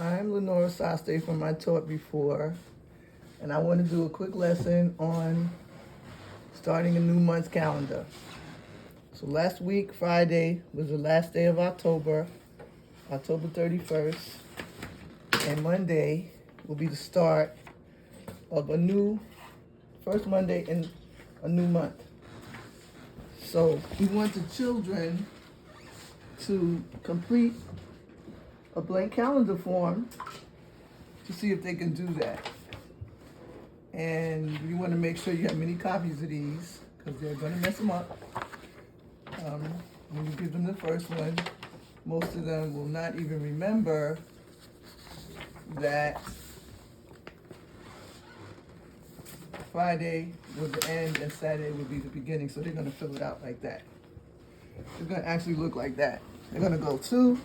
I'm Lenora Saste from I Taught Before, and I want to do a quick lesson on starting a new month's calendar. So last week, Friday, was the last day of October, October 31st, and Monday will be the start of a new, first Monday in a new month. So we want the children to complete a blank calendar form to see if they can do that. And you want to make sure you have many copies of these because they're going to mess them up. When you give them the first one, most of them will not even remember that Friday was the end and Saturday would be the beginning. So they're going to fill it out like that. It's going to actually look like that. They're going to go to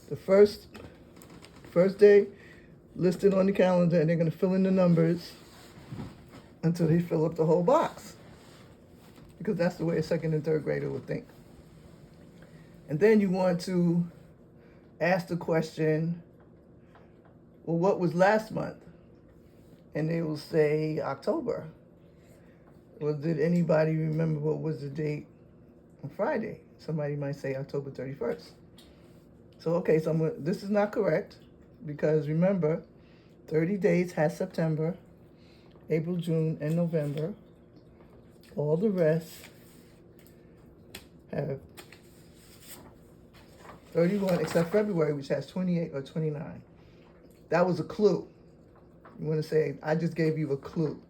the first day listed on the calendar, and they're going to fill in the numbers until they fill up the whole box, because that's the way a second and third grader would think. And then you want to ask the question, well, what was last month? And they will say October. Well, did anybody remember what was the date on Friday? Somebody might say October 31st. So, okay, so this is not correct, because remember, 30 days has September, April, June, and November. All the rest have 31, except February, which has 28 or 29. That was a clue. You want to say, I just gave you a clue.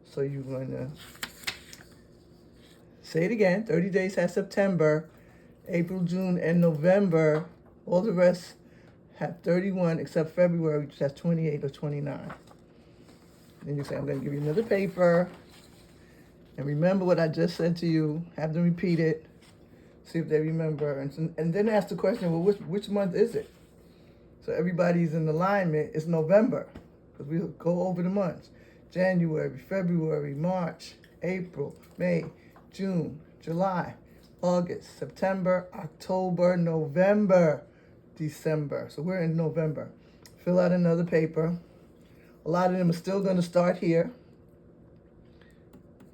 So you're going to say it again. 30 days has September, April, June, and November. All the rest have 31 except February, which has 28 or 29. Then you say, I'm going to give you another paper. And remember what I just said to you. Have them repeat it. See if they remember. And then ask the question, well, which month is it? So everybody's in alignment. It's November, because we'll go over the months. January, February, March, April, May, June, July, August, September, October, November, December. So we're in November. Fill out another paper. A lot of them are still going to start here.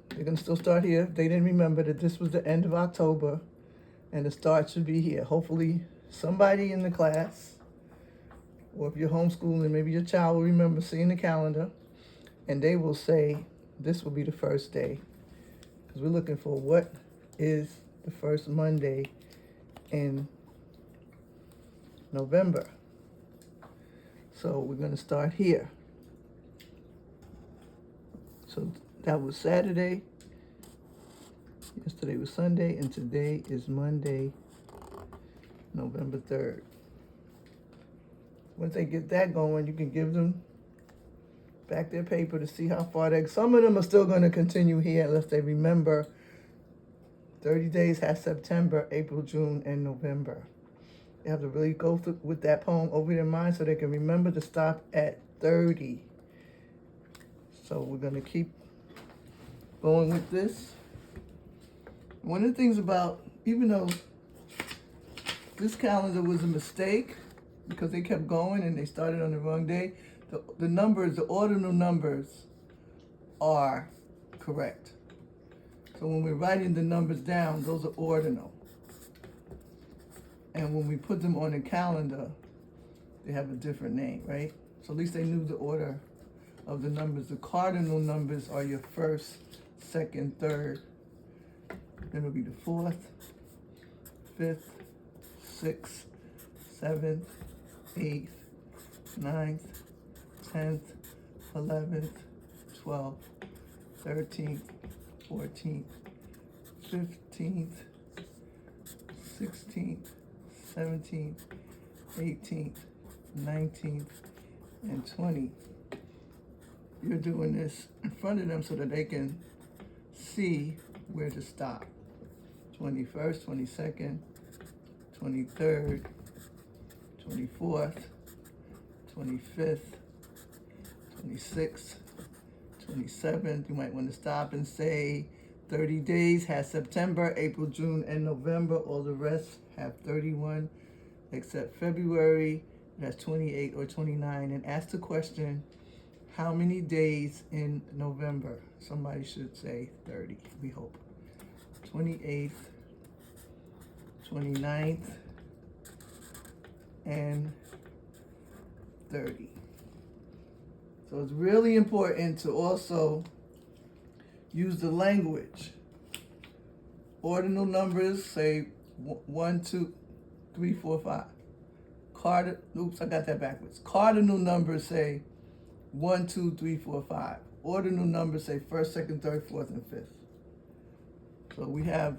They're going to still start here. They didn't remember that this was the end of October and the start should be here. Hopefully somebody in the class, or if you're homeschooling, maybe your child will remember seeing the calendar, and they will say this will be the first day, because we're looking for what is the first Monday in November. So we're going to start here. So that was Saturday. Yesterday was Sunday, and today is Monday, November 3rd. Once they get that going, you can give them back their paper to see how far they. Some of them are still going to continue here unless they remember 30 days has September, April, June, and November. They have to really go through with that poem over their mind so they can remember to stop at 30. So we're going to keep going with this. One of the things about, even though this calendar was a mistake because they kept going and they started on the wrong day, the numbers, the ordinal numbers are correct. So when we're writing the numbers down, those are ordinal. And when we put them on the calendar, they have a different name, right? So at least they knew the order of the numbers. The cardinal numbers are your first, second, third. Then it'll be the fourth, fifth, sixth, seventh, eighth, ninth, 10th, 11th, 12th, 13th, 14th, 15th, 16th, 17th, 18th, 19th, and 20th. You're doing this in front of them so that they can see where to stop. 21st, 22nd, 23rd, 24th, 25th, 26th, 27th. You might want to stop and say 30 days has September, April, June, and November. All the rest have 31 except February, it has 28 or 29, and ask the question, how many days in November? Somebody should say 30, we hope. 28th, 29th, and 30. So it's really important to also use the language. Ordinal numbers say 1, 2, 3, 4, 5. Oops, I got that backwards. Cardinal numbers say 1, 2, 3, 4, 5. Ordinal numbers say 1st, 2nd, 3rd, 4th, and 5th. So we have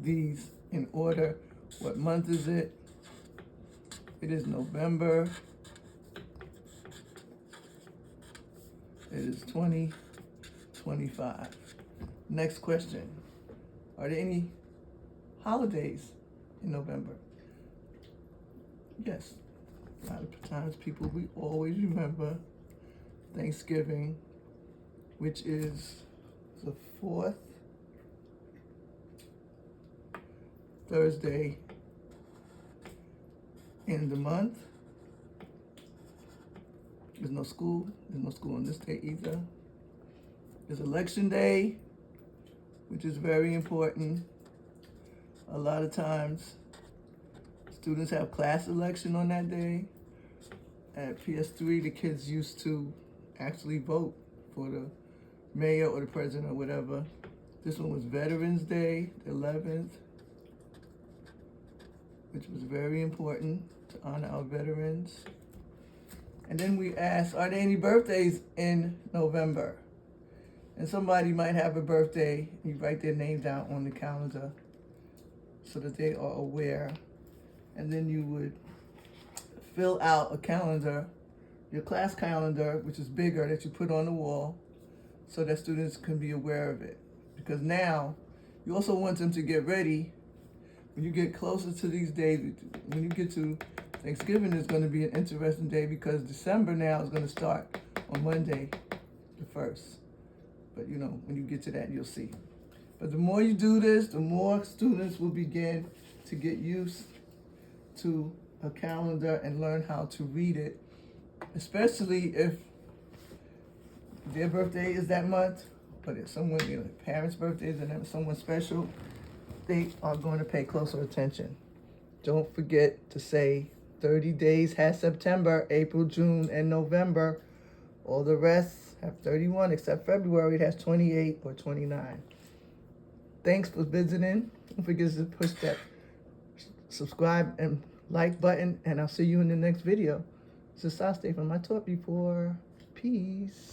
these in order. What month is it? It is November. It is 2025. Next question. Are there any holidays in November? Yes. A lot of times people, we always remember Thanksgiving, which is the 4th Thursday in the month. There's no school. There's no school on this day either. There's election day, which is very important. A lot of times, students have class election on that day. At PS3, the kids used to actually vote for the mayor or the president or whatever. This one was Veterans Day, the 11th, which was very important to honor our veterans. And then we asked, are there any birthdays in November? And somebody might have a birthday. You write their name down on the calendar so that they are aware. And then you would fill out a calendar, your class calendar, which is bigger, that you put on the wall so that students can be aware of it. Because now, you also want them to get ready. When you get closer to these days, when you get to Thanksgiving, is going to be an interesting day because December now is going to start on Monday, the 1st. But you know, when you get to that, you'll see. But the more you do this, the more students will begin to get used to a calendar and learn how to read it, especially if their birthday is that month, but if someone, parents' birthdays and someone special, they are going to pay closer attention. Don't forget to say 30 days has September, April, June, and November. All the rest have 31, except February, it has 28 or 29. Thanks for visiting. Don't forget to push that subscribe and like button, and I'll see you in the next video. This is Sasté from I Taught Before. Peace.